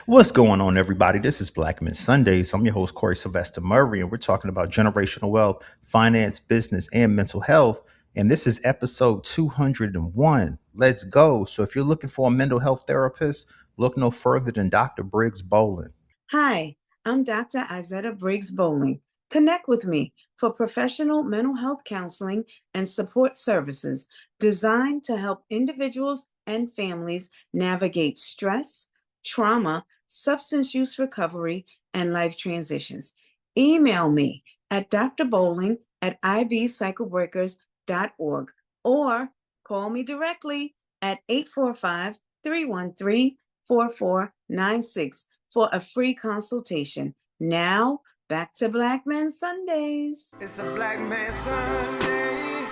What's going on, everybody? This is Black Men Sundays. I'm your host, Corey Sylvester Murray, and we're talking about generational wealth, finance, business, and mental health. And this is episode 201. Let's go. So, if you're looking for a mental health therapist, look no further than Dr. Briggs Bolin. Hi, I'm Dr. Izetta Briggs Bowling. Connect with me for professional mental health counseling and support services designed to help individuals and families navigate stress, trauma, substance use recovery, and life transitions. Email me at drbowling at ibcyclebreakers.org or call me directly at 845-313-4496 for a free consultation. Now, back to Black Men Sundays. It's a black man Sunday.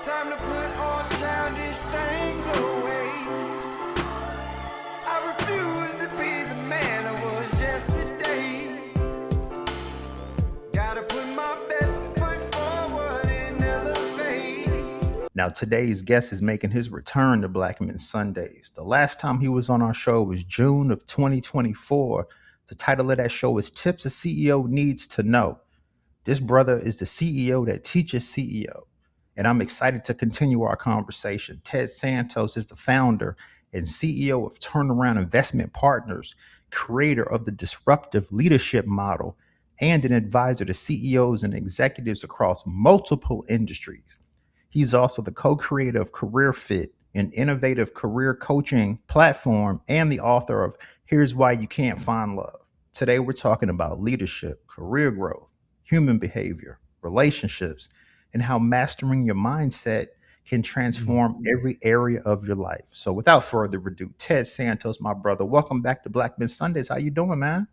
Time to put all childish things away. I refuse to be the man I was yesterday. Gotta put my best foot forward and elevate. Now, today's guest is making his return to Black Men Sundays. The last time he was on our show was June of 2024. The title of that show is Tips a CEO Needs to Know. This brother is the CEO that teaches CEO, and I'm excited to continue our conversation. Ted Santos is the founder and CEO of Turnaround Investment Partners, creator of the disruptive leadership model, and an advisor to CEOs and executives across multiple industries. He's also the co-creator of Career Fit, an innovative career coaching platform, and the author of Here's Why You Can't Find Love. Today, we're talking about leadership, career growth, human behavior, relationships, and how mastering your mindset can transform every area of your life. So without further ado, Ted Santos, my brother, welcome back to Black Men Sundays. How you doing, man?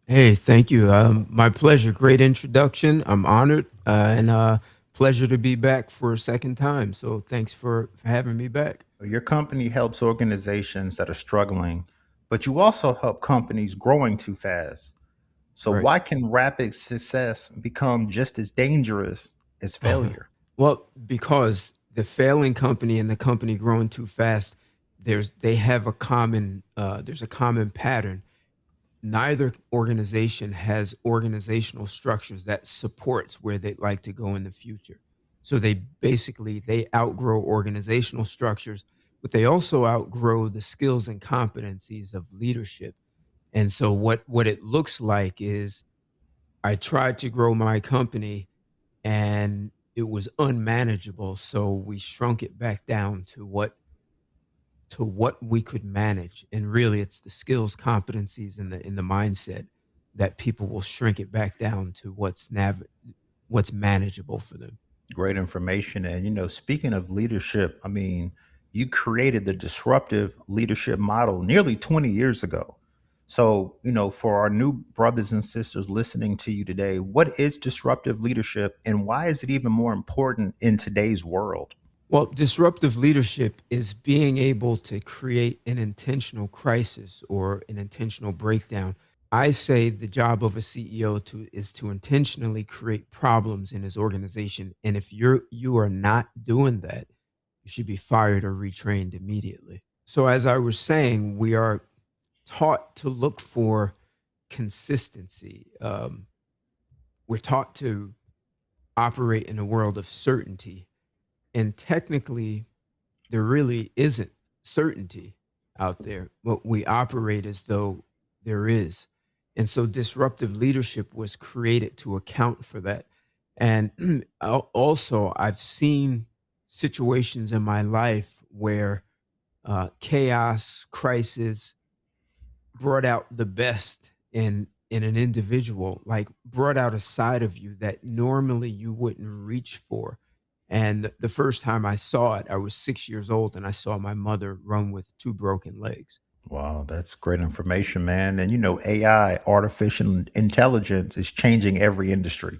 Hey, thank you. My pleasure. Great introduction. I'm honored and pleasure to be back for a second time. So thanks for having me back. Your company helps organizations that are struggling, but you also help companies growing too fast. So Right. why can rapid success become just as dangerous as failure? Well, because the failing company and the company growing too fast, they have a common there's a common pattern. Neither organization has organizational structures that supports where they'd like to go in the future. So they outgrow organizational structures, but they also outgrow the skills and competencies of leadership. And so what it looks like is I tried to grow my company and it was unmanageable. So we shrunk it back down to what we could manage. And really it's the skills, competencies, and the mindset that people will shrink it back down to what's manageable for them. Great information. And, speaking of leadership, I mean, you created the disruptive leadership model nearly 20 years ago. So, for our new brothers and sisters listening to you today, what is disruptive leadership and why is it even more important in today's world? Well, disruptive leadership is being able to create an intentional crisis or an intentional breakdown. I say the job of a CEO is to intentionally create problems in his organization, and if you are not doing that, you should be fired or retrained immediately. So, as I was saying, we are taught to look for consistency. We're taught to operate in a world of certainty, and technically, there really isn't certainty out there, but we operate as though there is. And so disruptive leadership was created to account for that. And also, I've seen situations in my life where chaos, crisis brought out the best in an individual, like brought out a side of you that normally you wouldn't reach for. And the first time I saw it, I was 6 years old and I saw my mother run with two broken legs. Wow, that's great information, man. And AI, artificial intelligence, is changing every industry.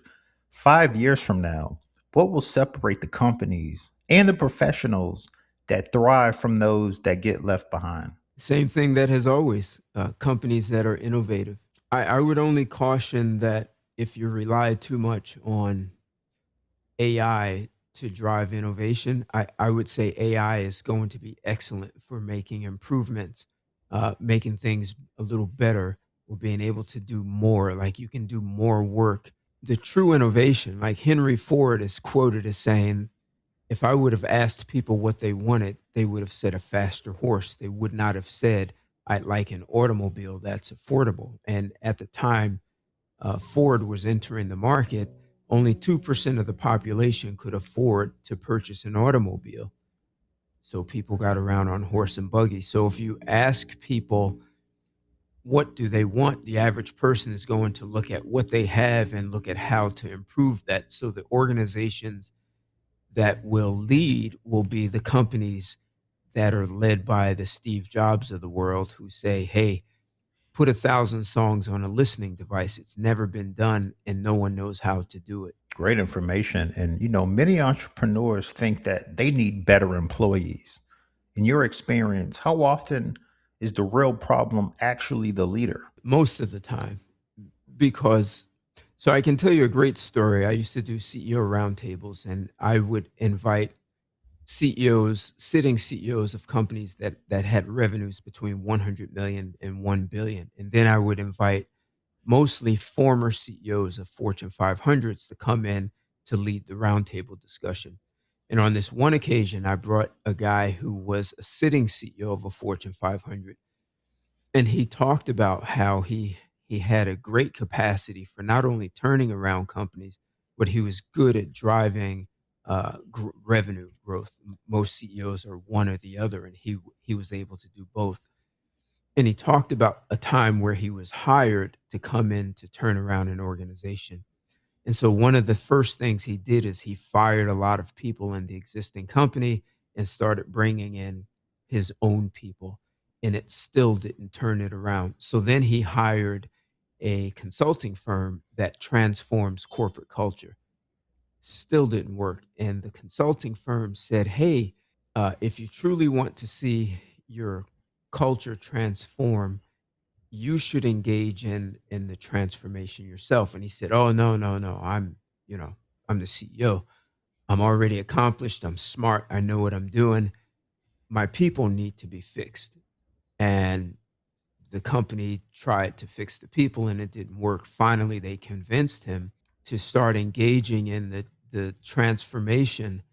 5 years from now, what will separate the companies and the professionals that thrive from those that get left behind? Same thing that has always companies that are innovative. I would only caution that if you rely too much on AI to drive innovation, I would say AI is going to be excellent for making improvements making things a little better or being able to do more. Like you can do more work. The true innovation, like Henry Ford is quoted as saying, if I would have asked people what they wanted, they would have said a faster horse. They would not have said, I'd like an automobile that's affordable. And at the time, Ford was entering the market, only 2% of the population could afford to purchase an automobile. So people got around on horse and buggy. So if you ask people what do they want, the average person is going to look at what they have and look at how to improve that. So the organizations that will lead will be the companies that are led by the Steve Jobs of the world who say, hey, put 1,000 songs on a listening device. It's never been done and no one knows how to do it. Great information. And, many entrepreneurs think that they need better employees. In your experience, how often is the real problem actually the leader? Most of the time, because so I can tell you a great story. I used to do CEO roundtables and I would invite CEOs, sitting CEOs of companies that had revenues between 100 million and 1 billion. And then I would invite mostly former CEOs of Fortune 500s to come in to lead the roundtable discussion. And on this one occasion, I brought a guy who was a sitting CEO of a Fortune 500, and he talked about how he had a great capacity for not only turning around companies, but he was good at driving revenue growth. Most CEOs are one or the other, and he was able to do both. And he talked about a time where he was hired to come in to turn around an organization. And so one of the first things he did is he fired a lot of people in the existing company and started bringing in his own people. And it still didn't turn it around. So then he hired a consulting firm that transforms corporate culture. Still didn't work. And the consulting firm said, hey, if you truly want to see your culture transform, you should engage in the transformation yourself. And he said, oh, no, no, no. I'm the CEO. I'm already accomplished. I'm smart. I know what I'm doing. My people need to be fixed. And the company tried to fix the people and it didn't work. Finally, they convinced him to start engaging in the transformation.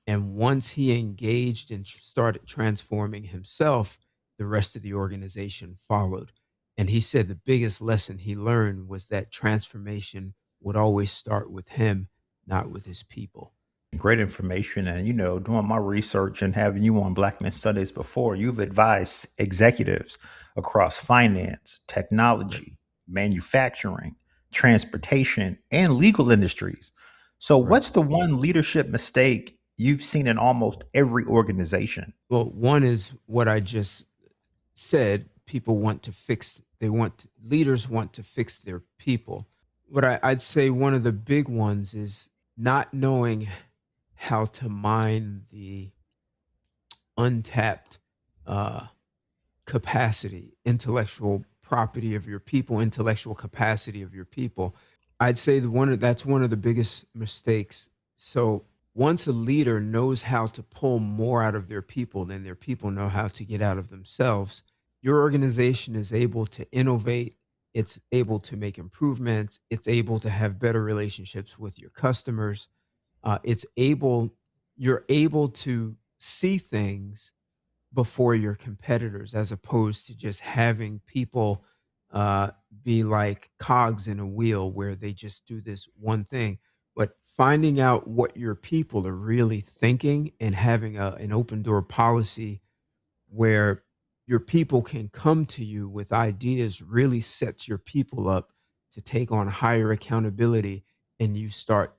And once he engaged and started transforming himself, the rest of the organization followed. And he said the biggest lesson he learned was that transformation would always start with him, not with his people. Great information. And, doing my research and having you on Black Men Sundays before, you've advised executives across finance, Right. technology, manufacturing, transportation, and legal industries. So, Right. what's the one leadership mistake you've seen in almost every organization? Well, one is what I just said. People want to fix, leaders want to fix their people. What I'd say one of the big ones is not knowing how to mine the untapped uh, capacity, intellectual property of your people, intellectual capacity of your people. I'd say that's one of the biggest mistakes. So once a leader knows how to pull more out of their people than their people know how to get out of themselves, your organization is able to innovate. It's able to make improvements. It's able to have better relationships with your customers. It's able, you're able to see things before your competitors as opposed to just having people uh, be like cogs in a wheel where they just do this one thing. But finding out what your people are really thinking and having an open door policy where your people can come to you with ideas really sets your people up to take on higher accountability, and you start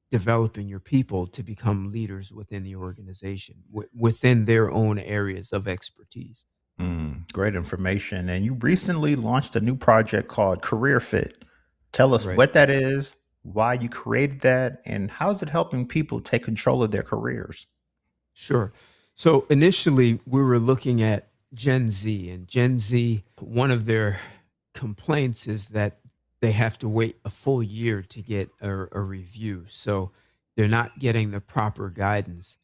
developing your people to become leaders within the organization, within their own areas of expertise. Great information. And you recently launched a new project called Career Fit. Tell us Right. what that is, why you created that, and how is it helping people take control of their careers? Sure. So initially, we were looking at Gen Z, and Gen Z, one of their complaints is that they have to wait a full year to get a review. So they're not getting the proper guidance.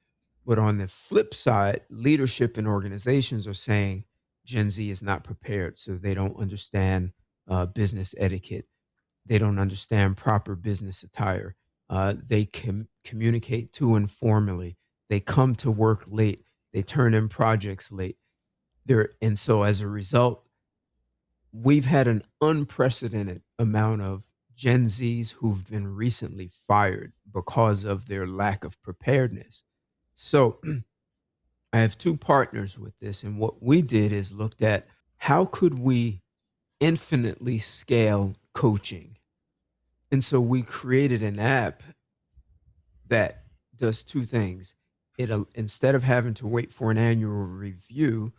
But on the flip side, leadership and organizations are saying Gen Z is not prepared, so they don't understand business etiquette. They don't understand proper business attire. They can communicate too informally. They come to work late. They turn in projects late. And so as a result, we've had an unprecedented amount of Gen Zs who've been recently fired because of their lack of preparedness. So I have two partners with this, and what we did is looked at how could we infinitely scale coaching. And so we created an app that does two things. Instead of having to wait for an annual review,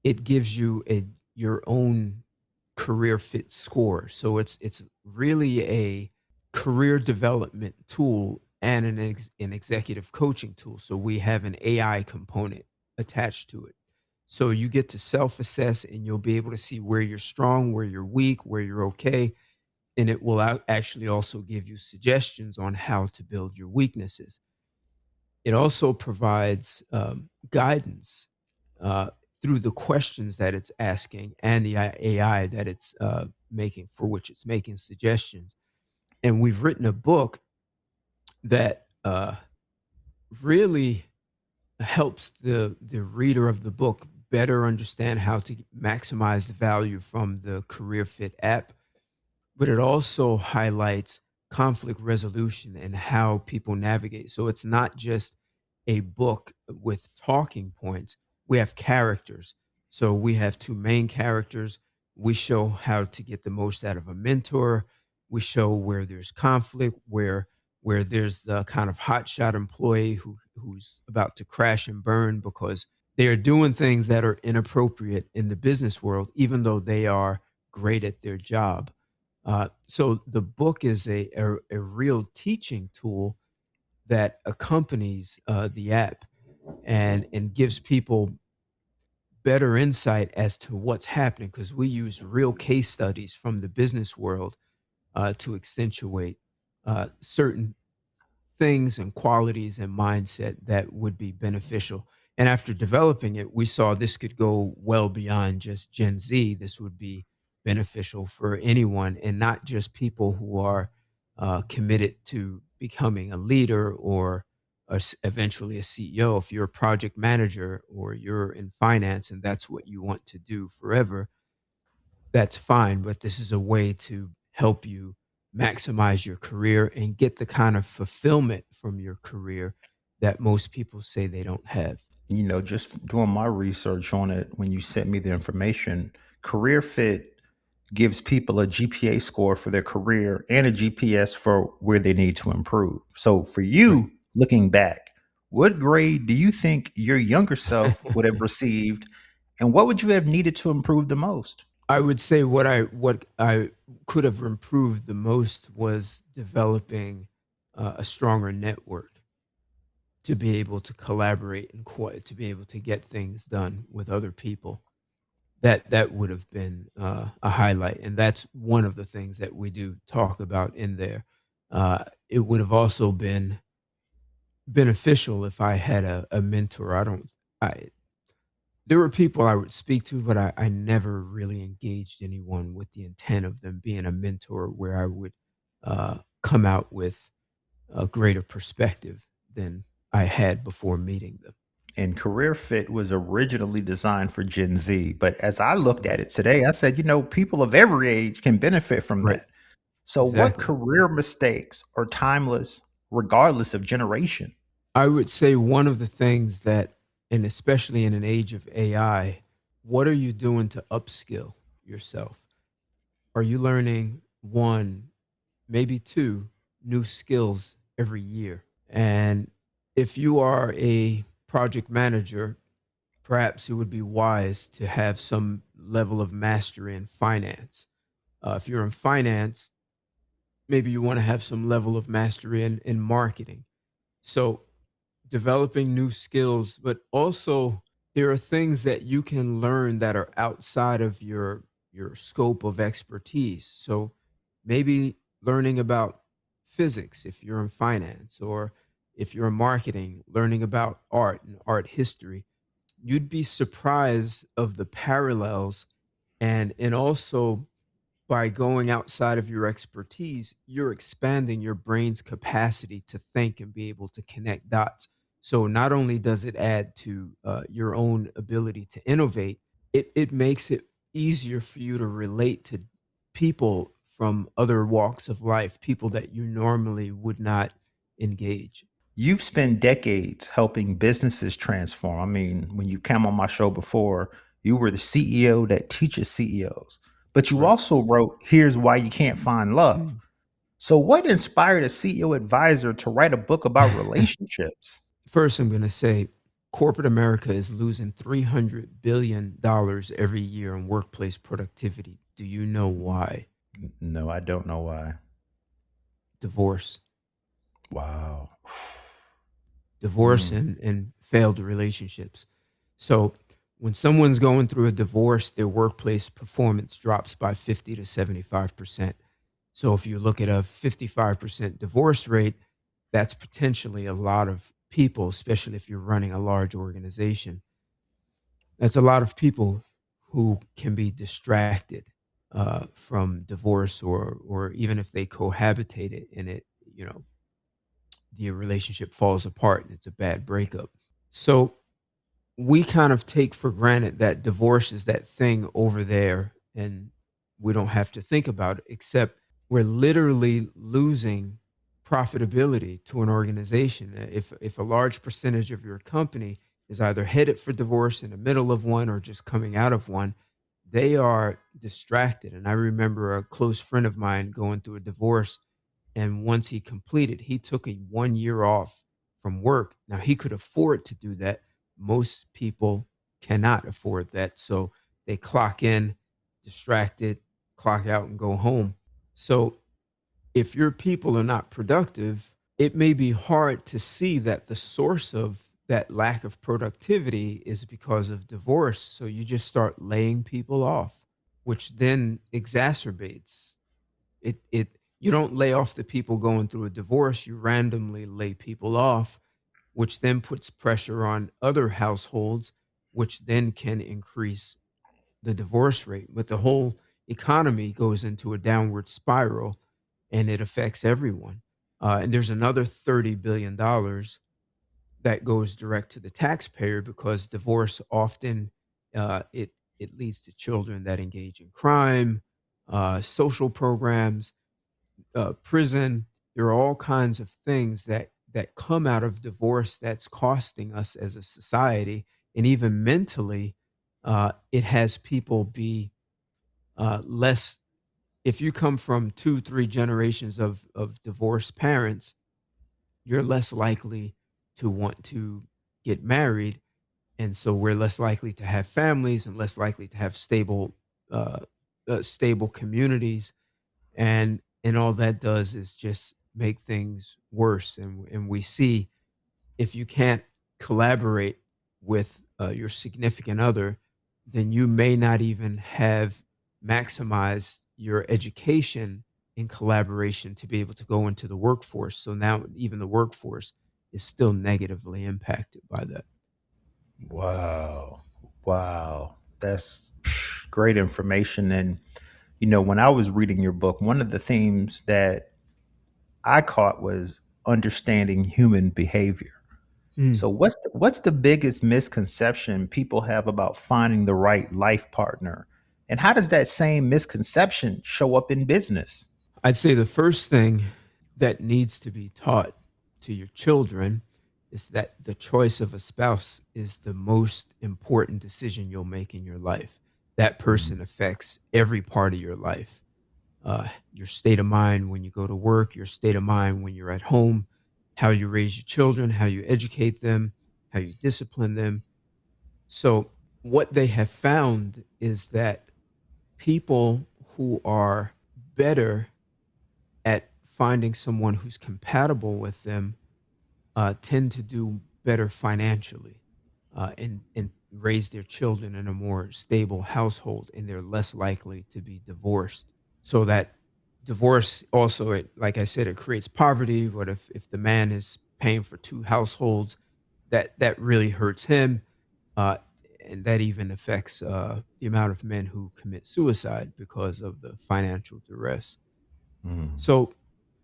it gives you a your own career fit score. So it's really a career development tool and an executive coaching tool. So we have an AI component attached to it. So you get to self assess and you'll be able to see where you're strong, where you're weak, where you're okay. And it will actually also give you suggestions on how to build your weaknesses. It also provides guidance uh, through the questions that it's asking and the AI that it's making, for which it's making suggestions. And we've written a book that really helps the reader of the book better understand how to maximize the value from the Career Fit app, but it also highlights conflict resolution and how people navigate. So it's not just a book with talking points. We have characters. So we have two main characters. We show how to get the most out of a mentor. We show where there's conflict, where there's the kind of hotshot employee who's about to crash and burn because they are doing things that are inappropriate in the business world, even though they are great at their job. So the book is a real teaching tool that accompanies the app and gives people better insight as to what's happening because we use real case studies from the business world to accentuate certain things and qualities and mindset that would be beneficial. And after developing it, we saw this could go well beyond just Gen Z. This would be beneficial for anyone and not just people who are committed to becoming a leader or eventually a CEO. If you're a project manager or you're in finance and that's what you want to do forever, that's fine, but this is a way to help you maximize your career and get the kind of fulfillment from your career that most people say they don't have. Just doing my research on it, when you sent me the information, Career Fit gives people a GPA score for their career and a GPS for where they need to improve. So for Right. you, looking back, what grade do you think your younger self would have received, and what would you have needed to improve the most? I would say what I could have improved the most was developing a stronger network to be able to collaborate and to be able to get things done with other people. That would have been a highlight, and that's one of the things that we do talk about in there. It would have also been beneficial if I had a mentor. I don't. I There were people I would speak to, but I never really engaged anyone with the intent of them being a mentor, where I would come out with a greater perspective than I had before meeting them. And Career Fit was originally designed for Gen Z, but as I looked at it today, I said, people of every age can benefit from Right. that. So, what Exactly. career mistakes are timeless, regardless of generation? I would say one of the things that, and especially in an age of AI, what are you doing to upskill yourself? Are you learning one, maybe two new skills every year? And if you are a project manager, perhaps it would be wise to have some level of mastery in finance. If you're in finance, maybe you want to have some level of mastery in marketing. So developing new skills, but also there are things that you can learn that are outside of your scope of expertise. So maybe learning about physics if you're in finance, or if you're in marketing, learning about art and art history. you'd be surprised of the parallels, and also by going outside of your expertise, you're expanding your brain's capacity to think and be able to connect dots. So not only does it add to your own ability to innovate, it makes it easier for you to relate to people from other walks of life, people that you normally would not engage. You've spent decades helping businesses transform. I mean, when you came on my show before, you were the CEO that teaches CEOs, but you Right. also wrote Here's Why You Can't Find Love. Mm. So, what inspired a CEO advisor to write a book about relationships? First, I'm going to say corporate America is losing $300 billion every year on workplace productivity. Do you know why? No, I don't know why. Divorce. Wow. Divorce Mm. and failed relationships. So when someone's going through a divorce, their workplace performance drops by 50 to 75%. So if you look at a 55% divorce rate, that's potentially a lot of people, especially if you're running a large organization. That's a lot of people who can be distracted from divorce, or even if they cohabitate it and you know, the relationship falls apart and it's a bad breakup. So we kind of take for granted that divorce is that thing over there and we don't have to think about it, except we're literally losing profitability to an organization. If a large percentage of your company is either headed for divorce, in the middle of one, or just coming out of one, they are distracted. And I remember a close friend of mine going through a divorce, and once he completed, he took a 1 year off from work. Now he could afford to do that. Most people cannot afford that. So they clock in, distracted, clock out, and go home. So if your people are not productive, it may be hard to see that the source of that lack of productivity is because of divorce. So you just start laying people off, which then exacerbates it. You don't lay off the people going through a divorce, you randomly lay people off, which then puts pressure on other households, which then can increase the divorce rate. But the whole economy goes into a downward spiral and it affects everyone. And there's another $30 billion that goes direct to the taxpayer, because divorce often it leads to children that engage in crime, social programs, prison. There are all kinds of things that come out of divorce that's costing us as a society, and even mentally, it has people be less. If you come from two, three generations of divorced parents, you're less likely to want to get married, and so we're less likely to have families and less likely to have uh, stable communities, and all that does is just make things worse. And we see, if you can't collaborate with your significant other, then you may not even have maximized your education in collaboration to be able to go into the workforce. So now even the workforce is still negatively impacted by that. Wow. Wow. That's great information. And, when I was reading your book, one of the themes that I caught was understanding human behavior. Mm. So, what's the biggest misconception people have about finding the right life partner? And how does that same misconception show up in business? I'd say the first thing that needs to be taught to your children is that the choice of a spouse is the most important decision you'll make in your life. That Mm. person affects every part of your life. Your state of mind when you go to work, your state of mind when you're at home, how you raise your children, how you educate them, how you discipline them. So, what they have found is that people who are better at finding someone who's compatible with them tend to do better financially, and raise their children in a more stable household, and they're less likely to be divorced. So that divorce also, like I said, it creates poverty. But if the man is paying for two households, that really hurts him. and that even affects the amount of men who commit suicide because of the financial duress. Mm. So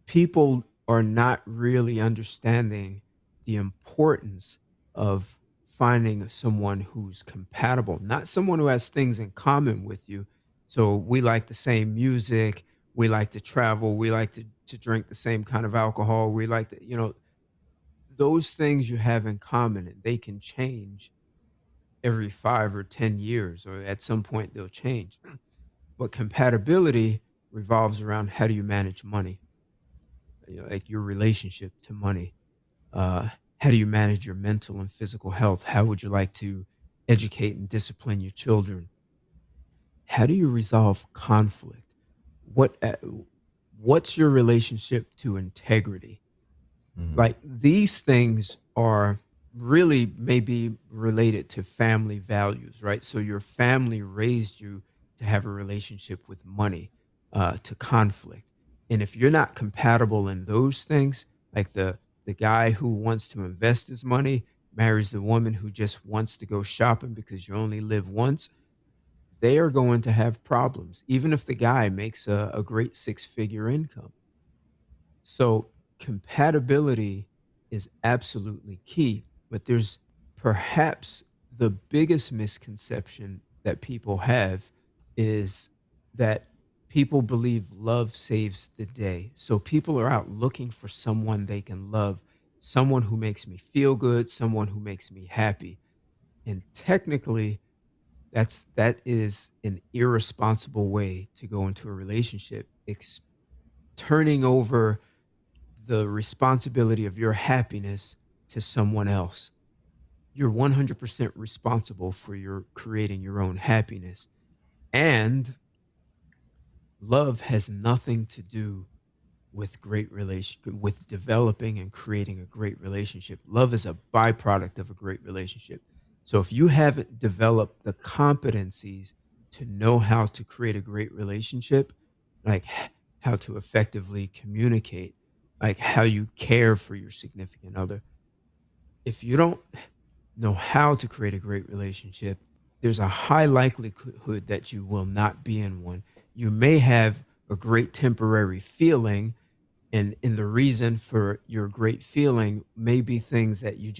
people are not really understanding the importance of finding someone who's compatible, not someone who has things in common with you. So we like the same music, we like to travel, we like to drink the same kind of alcohol, we like to, those things you have in common, and they can change every 5 or 10 years, or at some point they'll change. But compatibility revolves around how do you manage money, like your relationship to money. How do you manage your mental and physical health? How would you like to educate and discipline your children? How do you resolve conflict? What what's your relationship to integrity? Mm. Like these things are really maybe related to family values, right? So your family raised you to have a relationship with money, to conflict. And if you're not compatible in those things, like the guy who wants to invest his money marries the woman who just wants to go shopping because you only live once, they are going to have problems, even if the guy makes a great six-figure income. So compatibility is absolutely key, but there's perhaps the biggest misconception that people have is that people believe love saves the day. So people are out looking for someone they can love, someone who makes me feel good, someone who makes me happy. And technically, that is an irresponsible way to go into a relationship, turning over the responsibility of your happiness to someone else. You're 100% responsible for your creating your own happiness. And love has nothing to do with with developing and creating a great relationship. Love is a byproduct of a great relationship. So if you haven't developed the competencies to know how to create a great relationship, like how to effectively communicate, like how you care for your significant other, if you don't know how to create a great relationship, there's a high likelihood that you will not be in one. You may have a great temporary feeling, and the reason for your great feeling may be things that you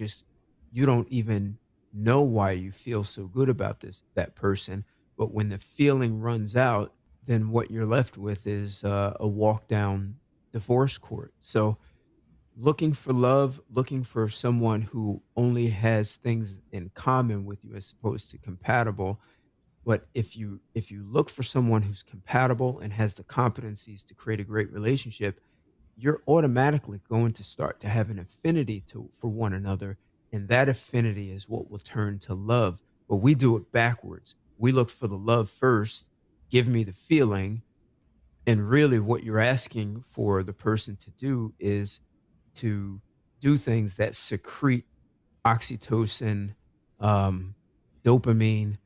don't even know why you feel so good about that person. But when the feeling runs out, then what you're left with is a walk down divorce court. So looking for love, looking for someone who only has things in common with you as opposed to compatible. But if you look for someone who's compatible and has the competencies to create a great relationship, you're automatically going to start to have an affinity for one another, and that affinity is what will turn to love. But we do it backwards. We look for the love first, give me the feeling, and really what you're asking for the person to do is to do things that secrete oxytocin, um, dopamine,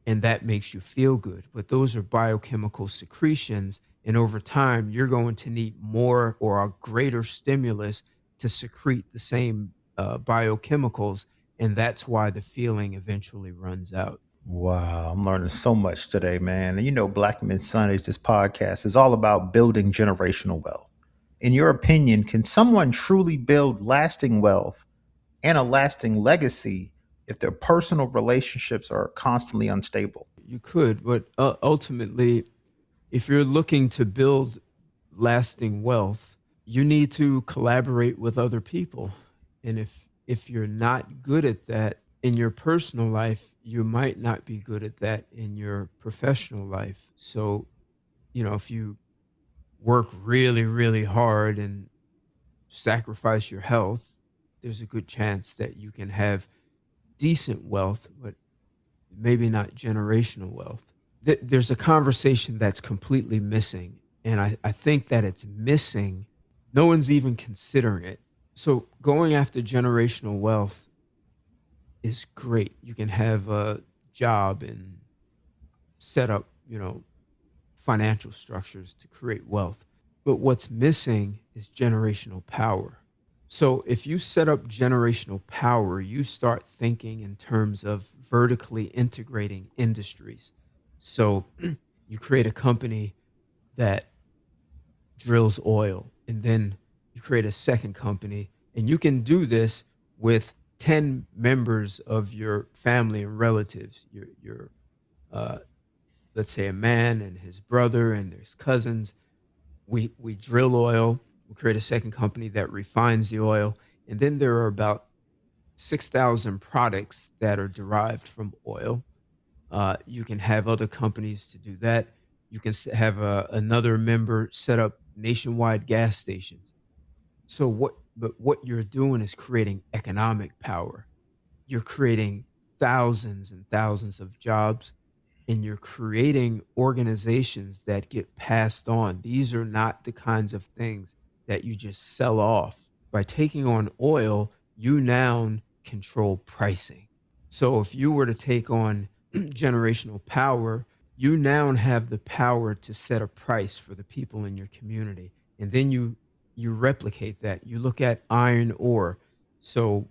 and that makes you feel good. But those are biochemical secretions. And over time, you're going to need more or a greater stimulus to secrete the same biochemicals. And that's why the feeling eventually runs out. Wow, I'm learning so much today, man. And Black Men Sundays, this podcast is all about building generational wealth. In your opinion, can someone truly build lasting wealth and a lasting legacy if their personal relationships are constantly unstable? You could, but ultimately, if you're looking to build lasting wealth, you need to collaborate with other people. And if you're not good at that in your personal life, you might not be good at that in your professional life. So, if you work really, really hard and sacrifice your health, there's a good chance that you can have decent wealth, but maybe not generational wealth. There's a conversation that's completely missing. And I think that it's missing. No one's even considering it. So going after generational wealth is great. You can have a job and set up, financial structures to create wealth. But what's missing is generational power. So if you set up generational power, you start thinking in terms of vertically integrating industries. So you create a company that drills oil, and then you create a second company, and you can do this with 10 members of your family and relatives. Your uh, let's say a man and his brother and there's cousins. We drill oil. We create a second company that refines the oil, and then there are about 6,000 products that are derived from oil. You can have other companies to do that. You can have another member set up nationwide gas stations. So what you're doing is creating economic power. You're creating thousands and thousands of jobs, and you're creating organizations that get passed on. These are not the kinds of things that you just sell off. By taking on oil, you now control pricing. So if you were to take on generational power, you now have the power to set a price for the people in your community. And then you replicate that. You look at iron ore. So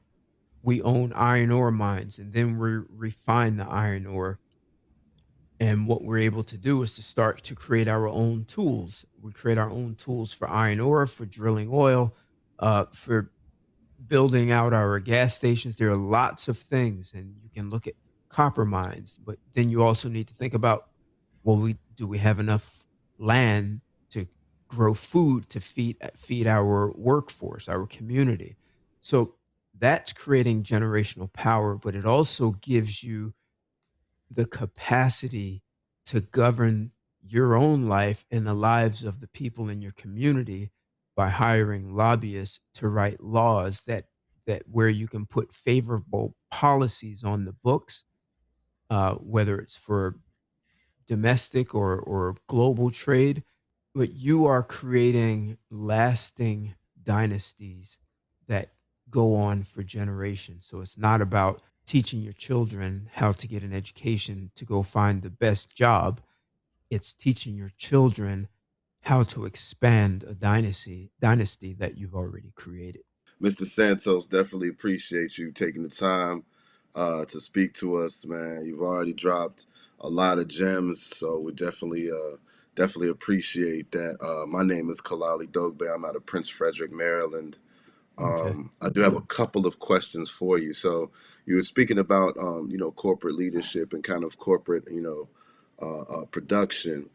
we own iron ore mines, and then we refine the iron ore, and what we're able to do is to start to create our own tools. We create our own tools for iron ore, for drilling oil, for building out our gas stations. There are lots of things, and you can look at copper mines, but then you also need to think about, well, we have enough land to grow food to feed our workforce, our community. So that's creating generational power, but it also gives you the capacity to govern your own life and the lives of the people in your community by hiring lobbyists to write laws that where you can put favorable policies on the books, whether it's for domestic or global trade, but you are creating lasting dynasties that go on for generations. So it's not about teaching your children how to get an education to go find the best job. It's teaching your children how to expand a dynasty that you've already created. Mr. Santos, definitely appreciate you taking the time to speak to us, man. You've already dropped a lot of gems, so we definitely appreciate that. My name is Kalali Dogbe. I'm out of Prince Frederick, Maryland. Okay. I do have a couple of questions for you. So you were speaking about corporate leadership and kind of corporate production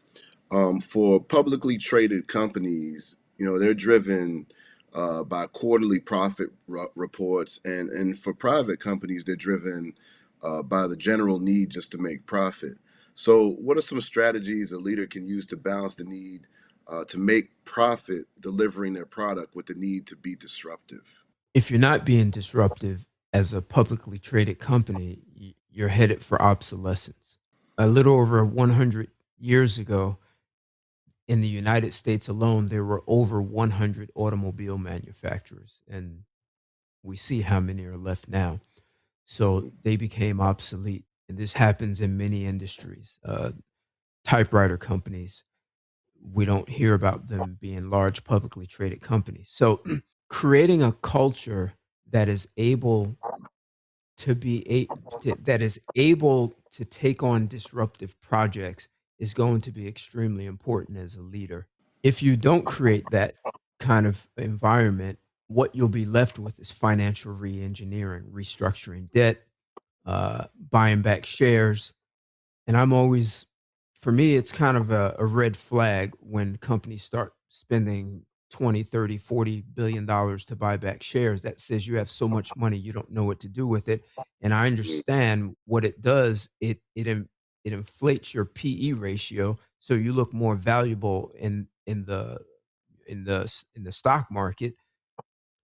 for publicly traded companies. They're driven by quarterly profit reports, and for private companies, they're driven by the general need just to make profit. So, what are some strategies a leader can use to balance the need to make profit, delivering their product, with the need to be disruptive? If you're not being disruptive as a publicly traded company, you're headed for obsolescence. A little over 100 years ago, in the United States alone, there were over 100 automobile manufacturers, and we see how many are left now. So they became obsolete. And this happens in many industries. Typewriter companies, we don't hear about them being large publicly traded companies. So creating a culture that is able that is able to take on disruptive projects is going to be extremely important as a leader. If you don't create that kind of environment, what you'll be left with is financial re-engineering, restructuring debt, buying back shares. And I'm always, for me, it's kind of a red flag when companies start spending 20, 30, 40 billion dollars to buy back shares. That says you have so much money you don't know what to do with it. And I Mhm. understand what it does. It inflates your PE ratio, so you look more valuable in the stock market.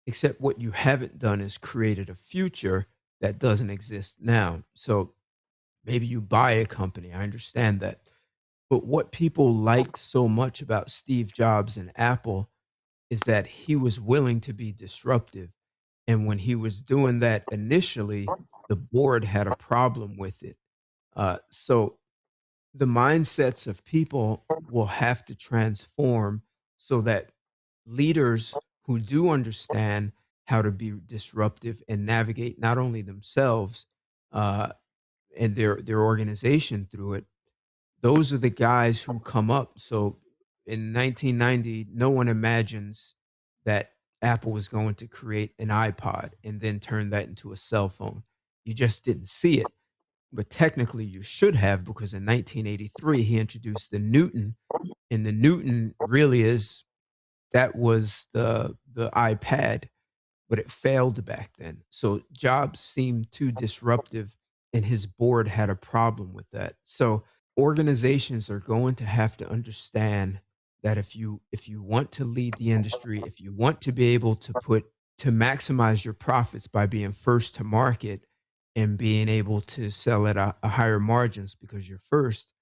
Except what you haven't done is created a future that doesn't exist now. So maybe you buy a company. I understand that. But what people liked so much about Steve Jobs and Apple is that he was willing to be disruptive. And when he was doing that initially, the board had a problem with it. So the mindsets of people will have to transform so that leaders who do understand how to be disruptive and navigate not only themselves uh, and their organization through it. Those are the guys who come up. So in 1990, no one imagines that Apple was going to create an iPod and then turn that into a cell phone. You just didn't see it. But technically, you should have, because in 1983, he introduced the Newton, and the Newton really is that was the iPad, but it failed back then. So Jobs seemed too disruptive, and his board had a problem with that. So organizations are going to have to understand that if you want to lead the industry, if you want to be able to maximize your profits by being first to market and being able to sell at a higher margins because you're first,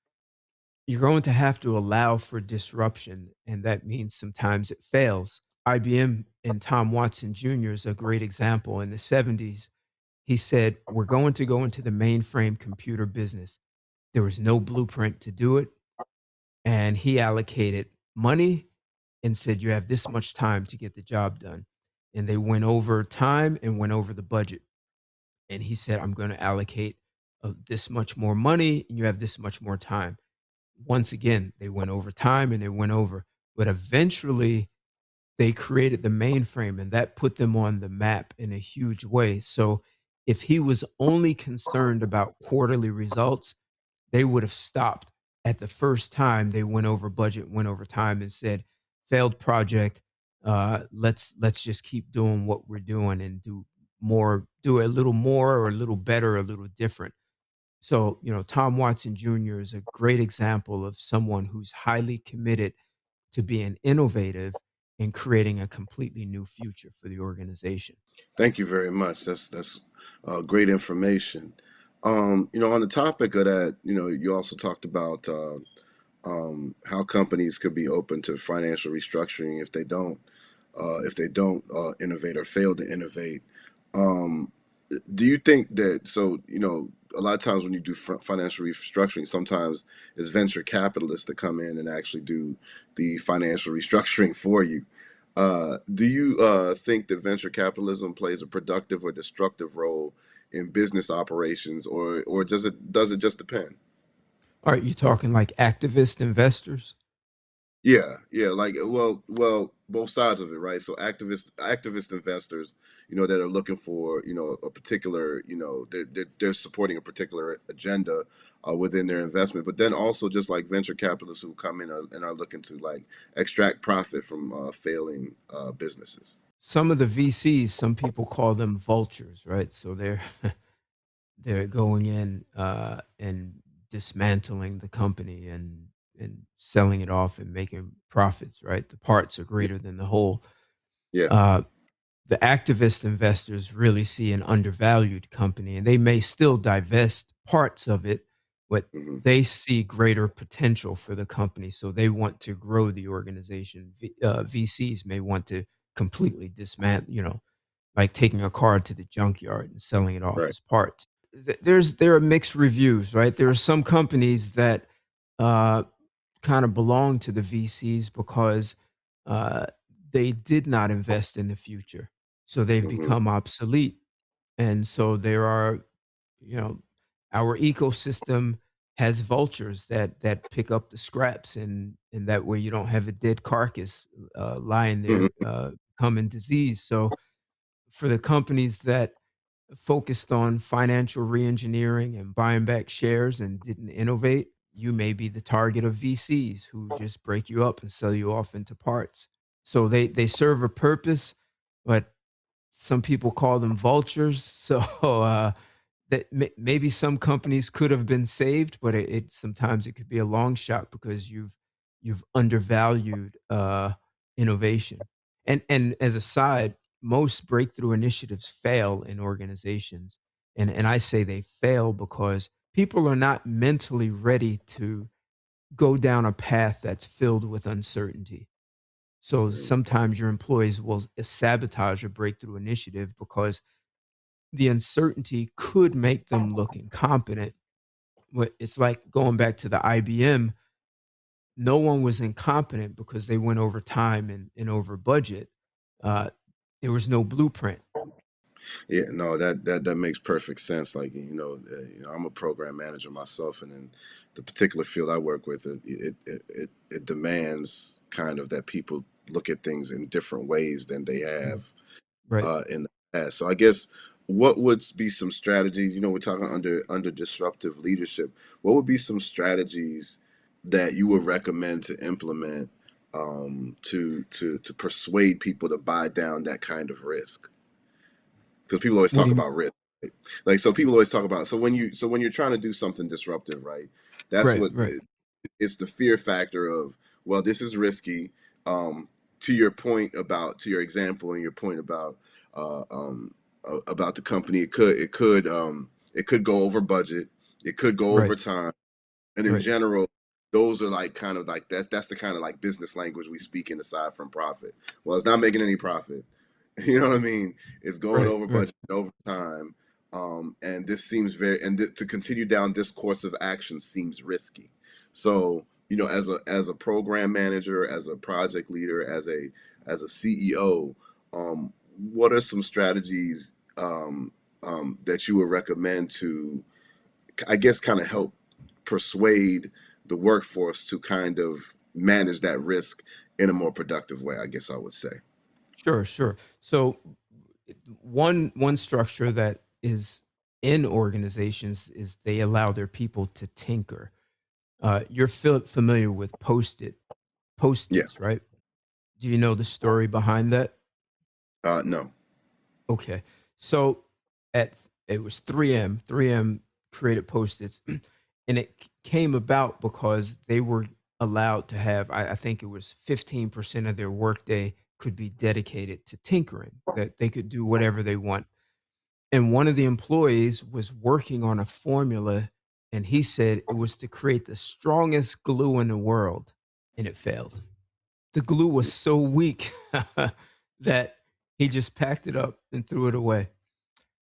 you're going to have to allow for disruption, and that means sometimes it fails. IBM and Tom Watson Jr. is a great example. In the 70s, he said, "We're going to go into the mainframe computer business." There was no blueprint to do it, and he allocated money and said, "You have this much time to get the job done." And they went over time and went over the budget. And he said, "I'm going to allocate this much more money, and you have this much more time." Once again, they went over time and they went over, but eventually they created the mainframe, and that put them on the map in a huge way. So if he was only concerned about quarterly results, they would have stopped at the first time they went over budget, went over time, and said, "Failed project. Let's just keep doing what we're doing and do a little more or a little better, a little different." So, Tom Watson Jr. is a great example of someone who's highly committed to being innovative and creating a completely new future for the organization. Thank you very much. That's great information. On the topic of that, you also talked about how companies could be open to financial restructuring if they don't innovate or fail to innovate. Um, do you think that, so, a lot of times when you do financial restructuring, sometimes it's venture capitalists that come in and actually do the financial restructuring for you. Do you think that venture capitalism plays a productive or destructive role in business operations, or does it just depend? Are you talking like activist investors? Yeah, yeah, like, well, both sides of it, right? So activist investors, that are looking for, a particular, they're supporting a particular agenda within their investment, but then also just like venture capitalists who come in and are looking to like extract profit from failing businesses. Some of the VCs, some people call them vultures, right? So they're they're going in and dismantling the company and selling it off and making profits, right? The parts are Yeah, greater than the whole. yeah, Uh, the activist investors really see an undervalued company, and they may still divest parts of it, but hmm, they see greater potential for the company, so they want to grow the organization. VCs may want to completely dismantle, like taking a car to the junkyard and selling it off right. as parts. There are mixed reviews, right? There are some companies that uh, kind of belong to the VCs because uh, they did not invest in the future, so they've Hmm. become obsolete. And so there are, you know, our ecosystem has vultures that pick up the scraps, and that way you don't have a dead carcass lying Hmm. there, becoming disease. So for the companies that focused on financial reengineering and buying back shares and didn't innovate, you may be the target of VCs who just break you up and sell you off into parts. So they serve a purpose, but some people call them vultures. So that maybe some companies could have been saved, but it sometimes it could be a long shot because you've undervalued innovation. And as a side, most breakthrough initiatives fail in organizations, and I say they fail because people are not mentally ready to go down a path that's filled with uncertainty. So sometimes your employees will sabotage a breakthrough initiative because the uncertainty could make them look incompetent. But it's like going back to the IBM, no one was incompetent because they went over time and over budget. Uh, there was no blueprint. Yeah, no, that makes perfect sense. Like, I'm a program manager myself, and in the particular field I work with, it demands kind of that people look at things in different ways than they Mm. have Right. in the past. So I guess what would be some strategies? We're talking under disruptive leadership. What would be some strategies that you would recommend to implement to persuade people to buy down that kind of risk? Because people always What do talk you about risk. Right? Like, so people always talk about, so when you're trying to do something disruptive, right? That's Right, what right, it's the fear factor of, well, this is risky. um to your point about, to your example and your point about the company, it could go over budget, it could go over right, time, and in right, general, those are like kind of like that's the kind of like business language we speak in, aside from profit. Well, it's not making any profit. You know what I mean? It's going right, over right. budget over time. And this seems very, and to continue down this course of action seems risky. So, as a program manager, as a project leader, as a CEO, what are some strategies that you would recommend to, I guess, kind of help persuade the workforce to kind of manage that risk in a more productive way, I guess I would say. Sure, sure. So one structure that is in organizations is they allow their people to tinker. You're familiar with Yeah. Post-its, right? Do you know the story behind that? No. Okay. So at it was 3M. 3M created Post-its, and it came about because they were allowed to have, I think it was 15% of their workday could be dedicated to tinkering, that they could do whatever they want. And one of the employees was working on a formula, and he said it was to create the strongest glue in the world, and it failed. The glue was so weak that he just packed it up and threw it away.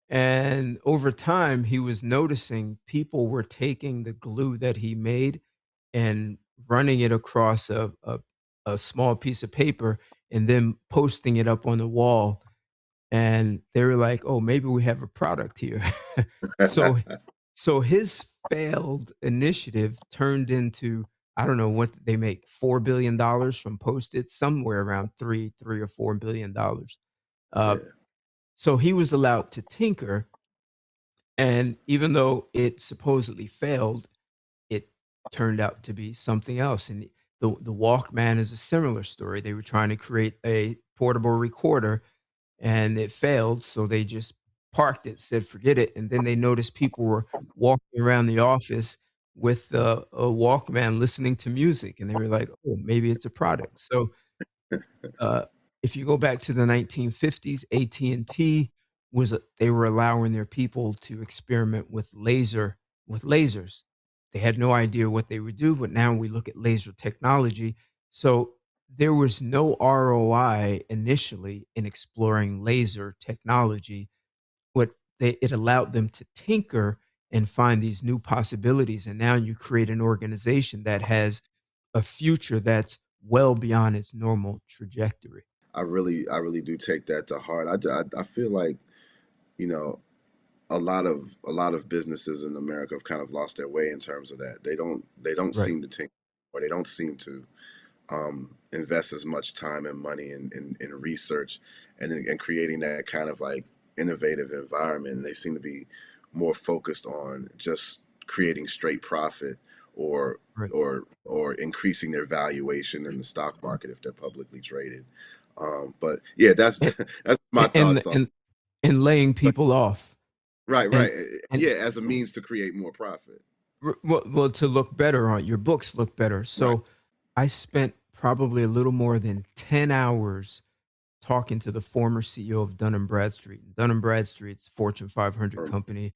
And over time, he was noticing people were taking the glue that he made and running it across a small piece of paper and then posting it up on the wall. And they were like, "Oh, maybe we have a product here." So so his failed initiative turned into, I don't know what they make, $4 billion from Post-its, somewhere around 3 or $4 billion. Uh, Yeah. so he was allowed to tinker, and even though it supposedly failed, it turned out to be something else. And the Walkman is a similar story. They were trying to create a portable recorder, and it failed, so they just parked it, said, "Forget it," and then they noticed people were walking around the office with a Walkman listening to music, and they were like, "Oh, maybe it's a product." So, uh, if you go back to the 1950s, AT&T they were allowing their people to experiment with lasers. They had no idea what they would do, but now we look at laser technology. So there was no ROI initially in exploring laser technology. It allowed them to tinker and find these new possibilities, and now you create an organization that has a future that's well beyond its normal trajectory. I really do take that to heart. I feel like, you know, a lot of businesses in America have kind of lost their way in terms of that. They don't Right. seem to think, or they don't seem to invest as much time and money in research and creating that kind of like innovative environment. They seem to be more focused on just creating straight profit, or Right. or increasing their valuation in the stock market if they're publicly traded. But yeah, that's And that's my and thoughts on. and and laying people off. Right, And right. and Yeah, as a means to create more profit. well, to look better on your books look better. Right. So I spent probably a little more than 10 hours talking to the former CEO of Dun& and Bradstreet. Dun& and Bradstreet's Fortune 500 Or, company.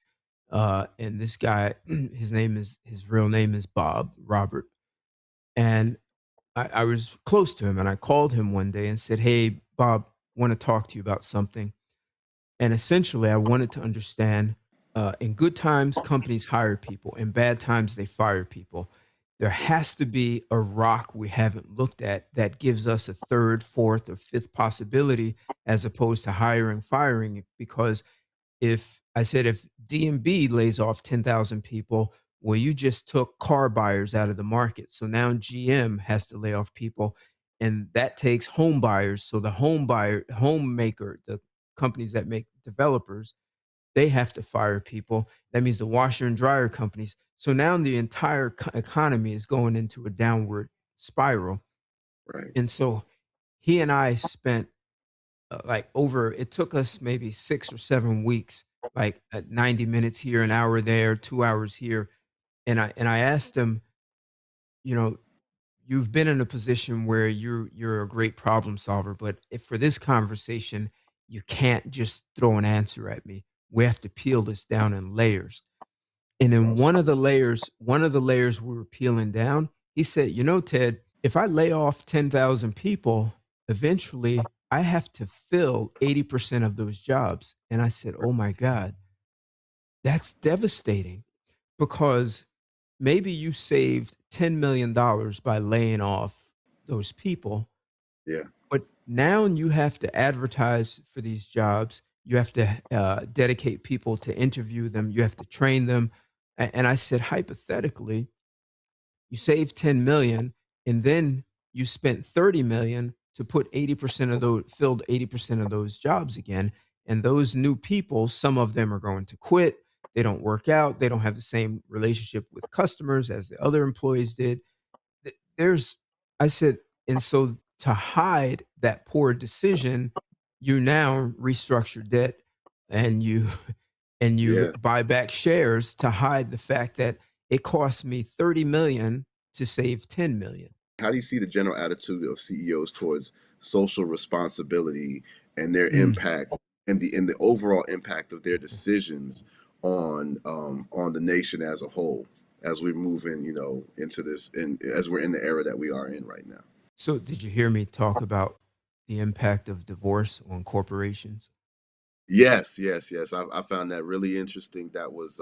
And this guy, his real name is Robert. And I was close to him, and I called him one day and said, "Hey, Bob, want to talk to you about something." And essentially, I wanted to understand, in good times, companies hire people. In bad times, they fire people. There has to be a rock we haven't looked at that gives us a third, fourth, or fifth possibility as opposed to hiring, firing. Because if D&B lays off 10,000 people, well, you just took car buyers out of the market. So now GM has to lay off people, and that takes home buyers. So the homemaker, the companies that make developers, they have to fire people. That means the washer and dryer companies. So now the entire economy is going into a downward spiral. Right. And so he and I spent it took us maybe 6 or 7 weeks, like at 90 minutes here, an hour there, 2 hours here. And I asked him, you know, you've been in a position where you're a great problem solver, but if for this conversation, you can't just throw an answer at me. We have to peel this down in layers. And That's in awesome. one of the layers we were peeling down, he said, Ted, if I lay off 10,000 people, eventually I have to fill 80% of those jobs. And I said, oh my God, that's devastating because maybe you saved $10 million dollars by laying off those people, Yeah. but now you have to advertise for these jobs. You have to dedicate people to interview them. You have to train them. And I said, hypothetically, you saved 10 million and then you spent 30 million to put 80% of those filled 80% of those jobs again. And those new people, some of them are going to quit. They don't work out. They don't have the same relationship with customers as the other employees did. There's I said, and so to hide that poor decision, you now restructure debt and you and you Yeah. buy back shares to hide the fact that it cost me 30 million to save 10 million. How do you see the general attitude of CEOs towards social responsibility and their Mm. impact and the overall impact of their decisions on the nation as a whole as we move in, into this and as we're in the era that we are in right now? So did you hear me talk about the impact of divorce on corporations? Yes, yes, yes. I found that really interesting. That was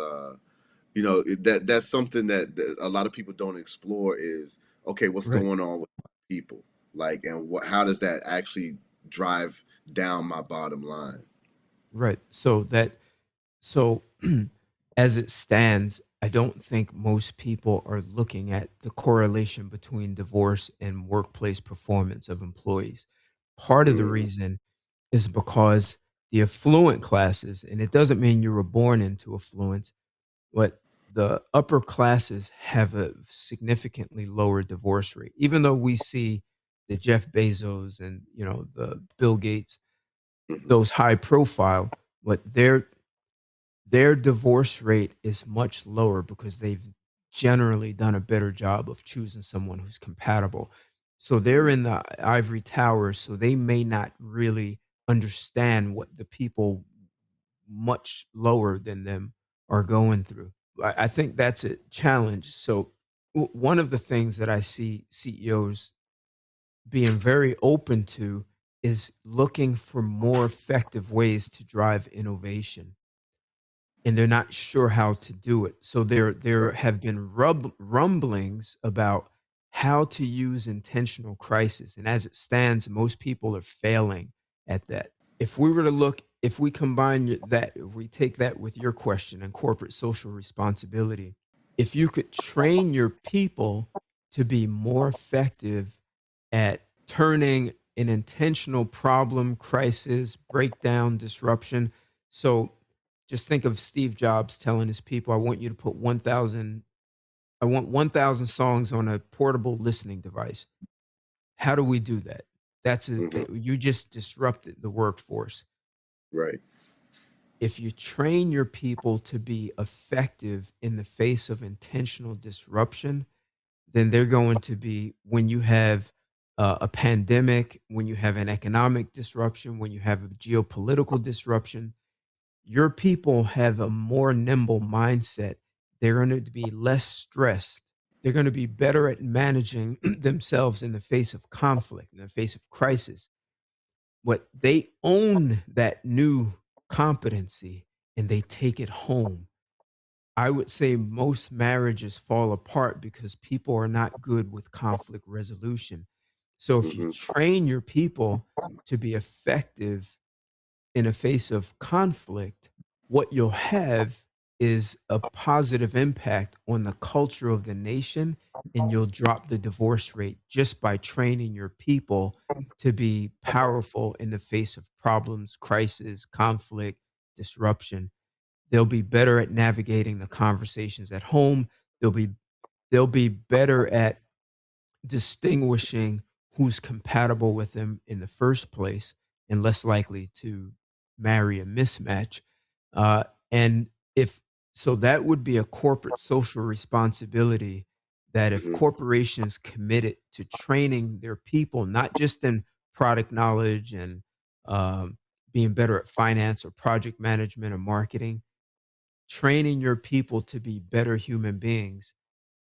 that's something that a lot of people don't explore is okay, what's Right. going on with people, like, and how does that actually drive down my bottom line? Right. So as it stands, I don't think most people are looking at the correlation between divorce and workplace performance of employees. Part of the Hmm. reason is because the affluent classes, and it doesn't mean you were born into affluence, but the upper classes have a significantly lower divorce rate. Even though we see the Jeff Bezos and the Bill Gates, Hmm. those high profile, but their divorce rate is much lower because they've generally done a better job of choosing someone who's compatible. So they're in the ivory tower, so they may not really understand what the people much lower than them are going through. I think that's a challenge. So one of the things that I see CEOs being very open to is looking for more effective ways to drive innovation, and they're not sure how to do it. So there Right. have been rumblings about how to use intentional crisis, and as it stands, most people are failing at that. If we combine that, if we take that with your question and corporate social responsibility, if you could train your people to be more effective at turning an intentional problem, crisis, breakdown, disruption. So just think of Steve Jobs telling his people, I want you to put 1,000, I want 1,000 songs on a portable listening device. How do we do that? Hmm. You just disrupted the workforce. Right. If you train your people to be effective in the face of intentional disruption, then they're going to be, when you have a pandemic, when you have an economic disruption, when you have a geopolitical disruption, your people have a more nimble mindset. They're going to be less stressed. They're going to be better at managing themselves in the face of conflict, in the face of crisis. But they own that new competency and they take it home. I would say most marriages fall apart because people are not good with conflict resolution. So if you Hmm. train your people to be effective in a face of conflict, what you'll have is a positive impact on the culture of the nation, and you'll drop the divorce rate just by training your people to be powerful in the face of problems, crisis, conflict, disruption. They'll be better at navigating the conversations at home. They'll be they'll be better at distinguishing who's compatible with them in the first place and less likely to marry a mismatch. Uh, and if so, that would be a corporate social responsibility that if Hmm. corporations committed to training their people, not just in product knowledge and being better at finance or project management or marketing, training your people to be better human beings,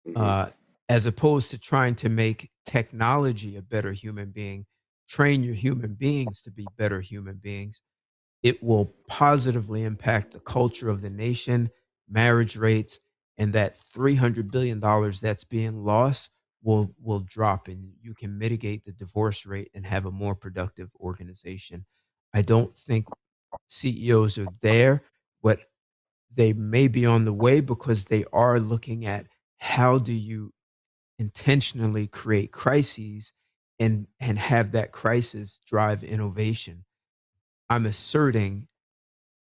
Hmm. uh, as opposed to trying to make technology a better human being, train your human beings to be better human beings. It will positively impact the culture of the nation, marriage rates, and that $300 billion that's being lost will drop, and you can mitigate the divorce rate and have a more productive organization. I don't think CEOs are there, but they may be on the way because they are looking at how do you intentionally create crises and have that crisis drive innovation. I'm asserting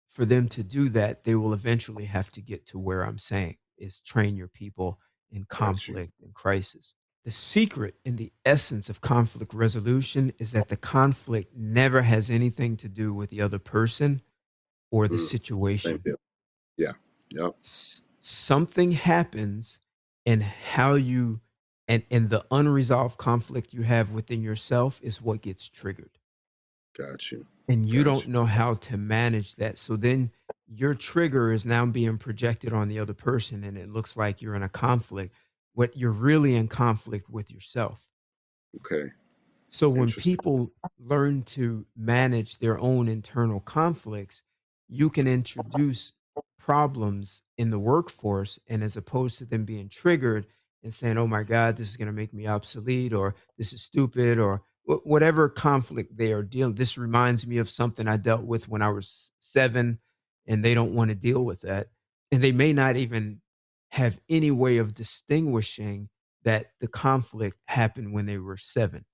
for them to do that, they will eventually have to get to where I'm saying is train your people in Got you. conflict and crisis. The secret in the essence of conflict resolution is that the conflict never has anything to do with the other person or the Mm. Same situation. deal. Yeah. Yep. Something happens and how you and the unresolved conflict you have within yourself is what gets triggered, Got you. and you Got don't you. know how to manage that. So then your trigger is now being projected on the other person, and it looks like you're in a conflict. What you're really in conflict with yourself. Okay. So when Interesting. people learn to manage their own internal conflicts, you can introduce problems in the workforce. And as opposed to them being triggered and saying, oh my God, this is going to make me obsolete, or this is stupid, or whatever conflict they are dealing, this reminds me of something I dealt with when I was 7, and they don't want to deal with that. And they may not even have any way of distinguishing that the conflict happened when they were 7.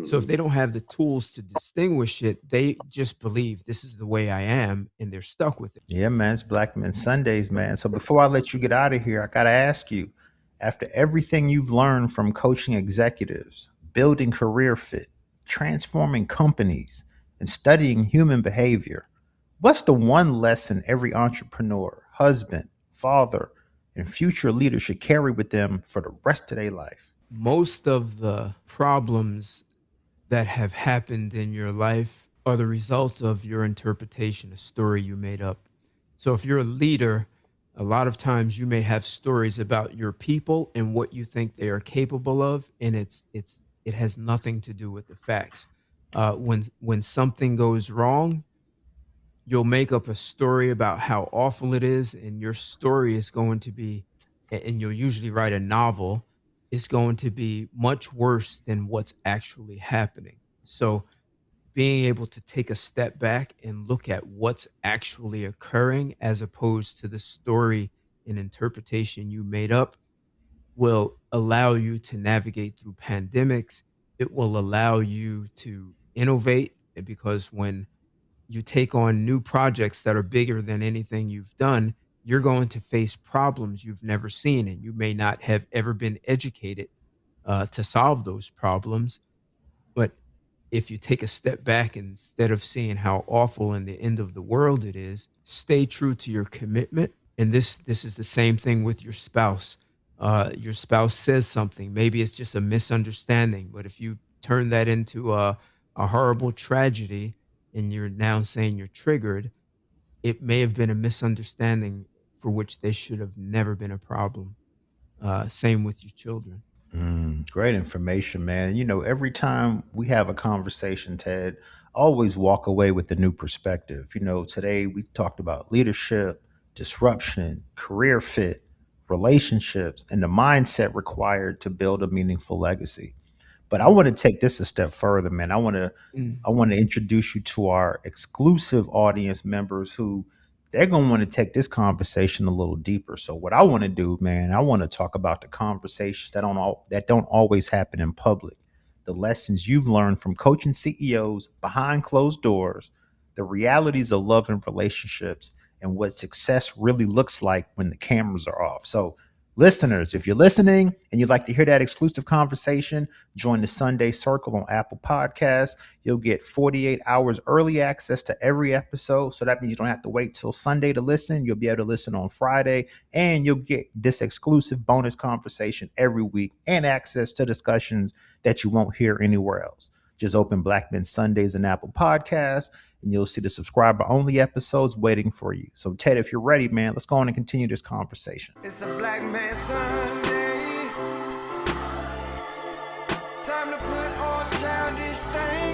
So if Hmm. they don't have the tools to distinguish it, they just believe this is the way I am and they're stuck with it. Yeah, man, it's Black Men Sundays, man. So before I let you get out of here, I gotta ask you, after everything you've learned from coaching executives, building career fit, transforming companies, and studying human behavior, what's the one lesson every entrepreneur, husband, father, and future leader should carry with them for the rest of their life? Most of the problems that have happened in your life are the result of your interpretation, a story you made up. So if you're a leader, a lot of times you may have stories about your people and what you think they are capable of, and it has nothing to do with the facts. When something goes wrong, you'll make up a story about how awful it is, and your story is going to be, and you'll usually write a novel, is going to be much worse than what's actually happening. So being able to take a step back and look at what's actually occurring as opposed to the story and interpretation you made up will allow you to navigate through pandemics. It will allow you to innovate, because when you take on new projects that are bigger than anything you've done, you're going to face problems you've never seen, and you may not have ever been educated to solve those problems. But if you take a step back, instead of seeing how awful and the end of the world it is, stay true to your commitment. And this is the same thing with your spouse. Your spouse says something, maybe it's just a misunderstanding, but if you turn that into a horrible tragedy and you're now saying you're triggered, it may have been a misunderstanding for which they should have never been a problem. Same with your children. Great information, man. You know, every time we have a conversation, Ted, I always walk away with a new perspective. You know, today we talked about leadership, disruption, career fit, relationships, and the mindset required to build a meaningful legacy. But I want to take this a step further, man. Mm. I want to introduce you to our exclusive audience members who they're going to want to take this conversation a little deeper. So what I want to do, man, I want to talk about the conversations that don't always happen in public. The lessons you've learned from coaching CEOs behind closed doors, the realities of love and relationships, and what success really looks like when the cameras are off. So listeners, if you're listening and you'd like to hear that exclusive conversation, join the Sunday Circle on Apple Podcasts. You'll get 48 hours early access to every episode. So that means you don't have to wait till Sunday to listen. You'll be able to listen on Friday, and you'll get this exclusive bonus conversation every week and access to discussions that you won't hear anywhere else. Just open Black Men Sundays in Apple Podcasts, and you'll see the subscriber only episodes waiting for you. So, Ted, if you're ready, man, let's go on and continue this conversation. It's a Black Man Sunday. Time to put on childish things.